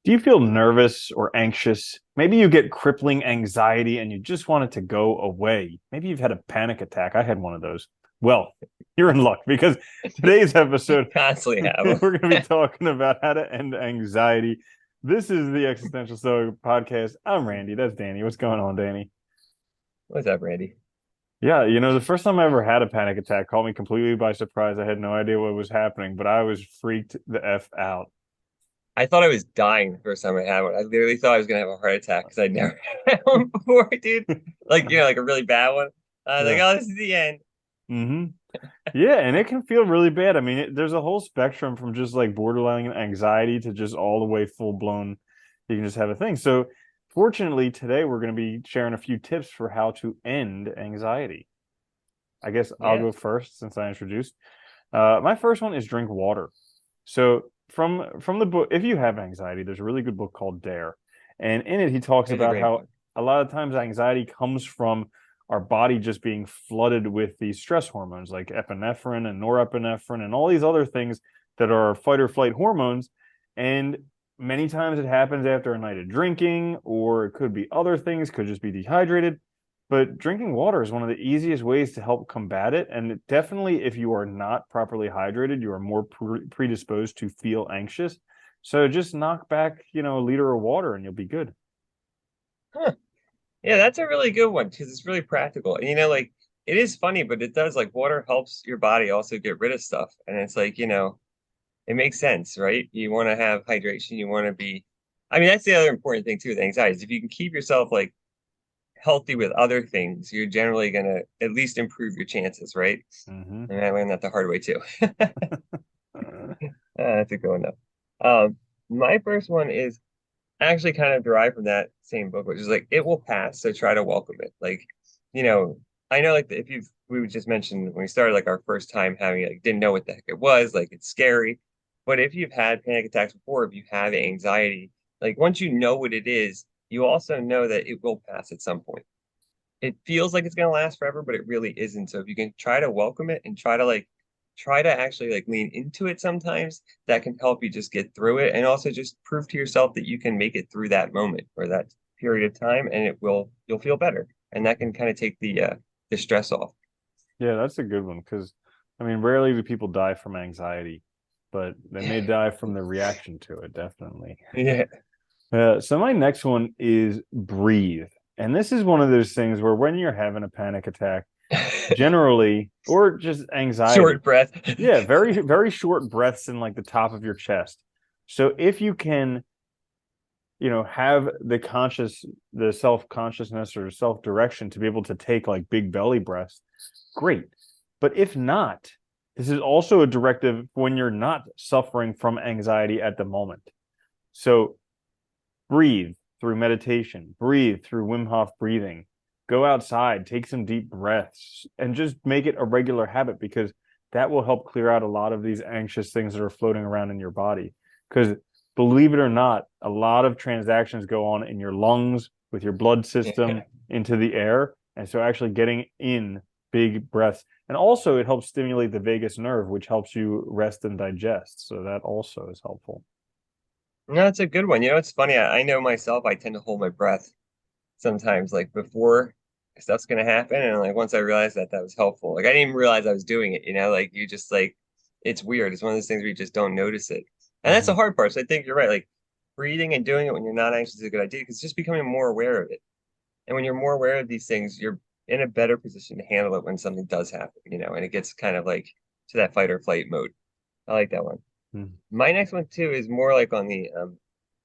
Do you feel nervous or anxious? Maybe you get crippling anxiety and you just want it to go away. Maybe you've had a panic attack. I had one of those. Well, you're in luck because today's episode, Constantly have we're going to be them. talking about how to end anxiety. This is the Existential Stoic podcast. I'm Randy. That's Danny. What's going on, Danny? What's up, Randy? Yeah, the first time I ever had a panic attack caught me completely by surprise. I had no idea what was happening, but I was freaked the F out. I thought I was dying the first time I had one. I literally thought I was gonna have a heart attack because I'd never had one before, dude. Like, like a really bad one. I was like, Yeah. oh, this is the end. hmm Yeah, and it can feel really bad. I mean, there's a whole spectrum from just like borderline anxiety to just all the way full blown. You can just have a thing. So, fortunately, today we're going to be sharing a few tips for how to end anxiety. I guess I'll Yeah, go first since I introduced. My first one is drink water. So, from the book, if you have anxiety, there's a really good book called Dare, and in it he talks it's a about great how book. a lot of times anxiety comes from our body just being flooded with these stress hormones like epinephrine and norepinephrine and all these other things that are fight or flight hormones. And many times it happens after a night of drinking, or it could be other things, could just be dehydrated. But drinking water is one of the easiest ways to help combat it. And definitely, if you are not properly hydrated, you are more predisposed to feel anxious. So just knock back, a liter of water and you'll be good. Huh. Yeah, that's a really good one because it's really practical. And like it is funny, but it does like water helps your body also get rid of stuff. And it's like, it makes sense, right? You want to have hydration, you want to be I mean, that's the other important thing too with anxiety is if you can keep yourself like healthy with other things, you're generally gonna at least improve your chances, right? hmm And I learned that the hard way too. That's a good one though. My first one is actually kind of derived from that same book, which is like it will pass, so try to welcome it. Like, you know, I know like if you've we just mentioned when we started like our first time having it, like didn't know what the heck it was, like it's scary. But if you've had panic attacks before, if you have anxiety, like once you know what it is, you also know that it will pass at some point. It feels like it's going to last forever, but it really isn't. So if you can try to welcome it and try to actually like lean into it sometimes, that can help you just get through it and also just prove to yourself that you can make it through that moment or that period of time and you'll feel better. And that can kind of take the stress off. Yeah, that's a good one because, I mean, rarely do people die from anxiety, but they may die from the reaction to it, definitely. Yeah. So my next one is breathe. And this is one of those things where when you're having a panic attack, generally, or just anxiety, Short breath. yeah, very, very short breaths in like the top of your chest. So if you can, have the self-consciousness or self-direction to be able to take like big belly breaths, great. But if not, this is also a directive when you're not suffering from anxiety at the moment. So breathe through meditation, breathe through Wim Hof breathing, go outside, take some deep breaths, and just make it a regular habit because that will help clear out a lot of these anxious things that are floating around in your body. Because believe it or not, a lot of transactions go on in your lungs with your blood system Yeah. into the air. And so actually getting in big breaths. And also it helps stimulate the vagus nerve, which helps you rest and digest. So that also is helpful. No, that's a good one. It's funny. I know myself, I tend to hold my breath sometimes, like before stuff's gonna happen, and like once I realized that that was helpful. Like I didn't even realize I was doing it. Like you just like it's weird. It's one of those things where you just don't notice it, and that's the Mm-hmm. hard part. So I think you're right. Like breathing and doing it when you're not anxious is a good idea because just becoming more aware of it. And when you're more aware of these things, you're in a better position to handle it when something does happen. And it gets kind of like to that fight or flight mode. I like that one. My next one too is more like on the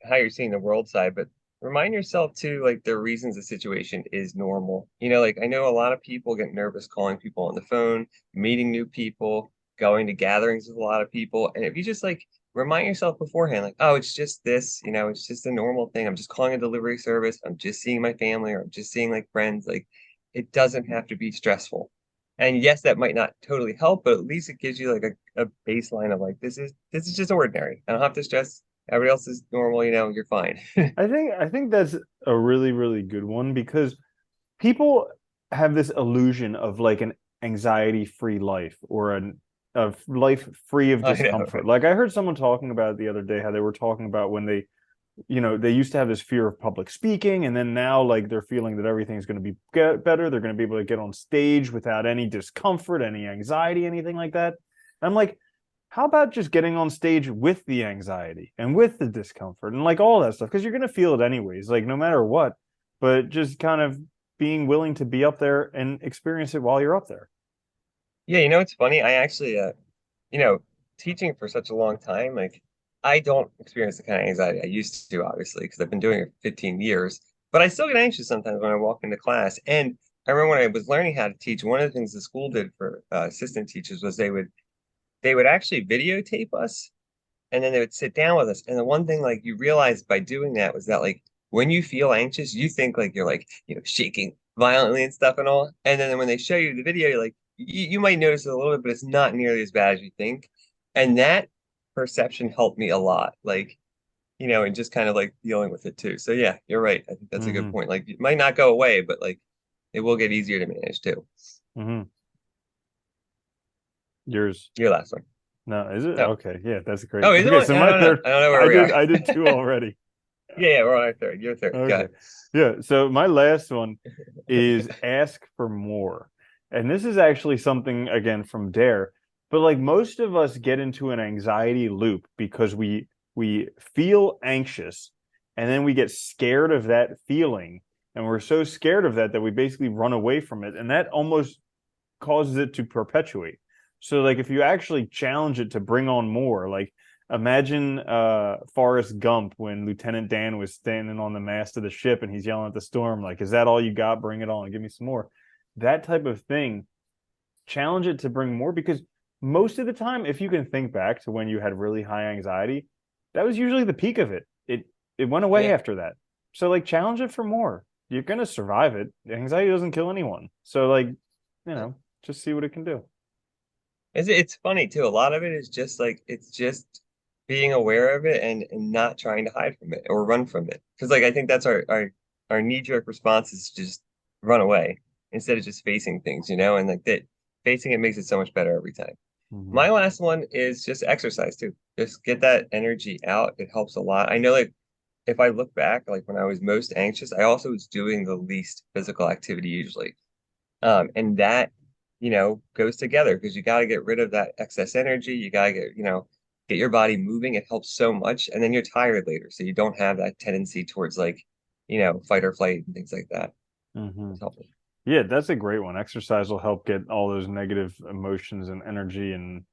how you're seeing the world side, but remind yourself too, like the reasons the situation is normal. Like I know a lot of people get nervous calling people on the phone, meeting new people, going to gatherings with a lot of people. And if you just like remind yourself beforehand, like, oh, it's just this, it's just a normal thing. I'm just calling a delivery service. I'm just seeing my family or I'm just seeing like friends. Like it doesn't have to be stressful. And yes, that might not totally help, but at least it gives you like a baseline of like this is just ordinary. I don't have to stress. Everybody else is normal, you're fine. I think that's a really, really good one because people have this illusion of like an anxiety-free life or a life free of I know, discomfort. right? Like I heard someone talking about it the other day, how they were talking about when they they used to have this fear of public speaking, and then now like they're feeling that everything's going to be better. They're going to be able to get on stage without any discomfort, any anxiety, anything like that. And I'm like, how about just getting on stage with the anxiety and with the discomfort and like all that stuff? Because you're going to feel it anyways, like no matter what, but just kind of being willing to be up there and experience it while you're up there. Yeah, it's funny. I actually, you know, teaching for such a long time, like I don't experience the kind of anxiety I used to, obviously, because I've been doing it for 15 years. But I still get anxious sometimes when I walk into class. And I remember when I was learning how to teach, one of the things the school did for assistant teachers was they would actually videotape us, and then they would sit down with us. And the one thing like you realize by doing that was that like when you feel anxious, you think like you're like, shaking violently and stuff and all. And then when they show you the video, you're like, you might notice it a little bit, but it's not nearly as bad as you think. And that perception helped me a lot. Like, and just kind of like dealing with it too. So yeah, you're right. I think that's a good Mm-hmm. point. Like it might not go away, but like it will get easier to manage too. Mm-hmm. Yours. Your last one. No, is it? Oh, Okay. Yeah, that's great. oh, is it Okay, one? so I my don't know. third, I don't know where I we did are. I did two already. Yeah, we're on our third. Your third. Go Okay. ahead. Yeah. So my last one is ask for more. And this is actually something again from Dare, but like most of us get into an anxiety loop because we feel anxious and then we get scared of that feeling, and we're so scared of that we basically run away from it, and that almost causes it to perpetuate. So like if you actually challenge it to bring on more, like imagine Forrest Gump when Lieutenant Dan was standing on the mast of the ship and he's yelling at the storm, like, is that all you got? Bring it on, give me some more. That type of thing, challenge it to bring more, because most of the time, if you can think back to when you had really high anxiety, that was usually the peak of it. It went away Yeah. after that. So like challenge it for more. You're gonna survive it. Anxiety doesn't kill anyone. So like, just see what it can do. It's funny too. A lot of it is just like it's just being aware of it and not trying to hide from it or run from it. Because like I think that's our knee-jerk response is to just run away instead of just facing things, and like that facing it makes it so much better every time. Mm-hmm. My last one is just exercise too. Just get that energy out. It helps a lot. I know like if I look back, like when I was most anxious, I also was doing the least physical activity usually. And that, goes together because you got to get rid of that excess energy. You got to get your body moving. It helps so much. And then you're tired later. So you don't have that tendency towards like, fight or flight and things like that. Mm-hmm. It's helpful. Yeah, that's a great one. Exercise will help get all those negative emotions and energy and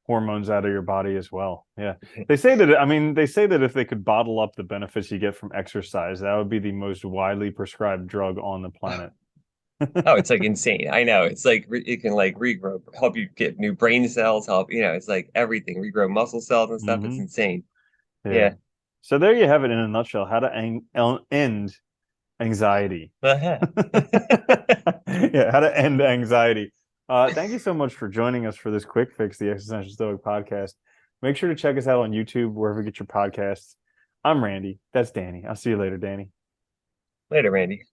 hormones out of your body as well. Yeah. They say that if they could bottle up the benefits you get from exercise, that would be the most widely prescribed drug on the planet. Oh, it's like insane. I know. It's like it can like regrow, help you get new brain cells, it's like everything, regrow muscle cells and stuff. It's Hmm. insane. Yeah. Yeah. So there you have it in a nutshell, how to end anxiety. Uh-huh. Yeah, how to end anxiety. Thank you so much for joining us for this quick fix, the Existential Stoic podcast. Make sure to check us out on YouTube, wherever you get your podcasts. I'm Randy. That's Danny. I'll see you later, Danny. Later, Randy.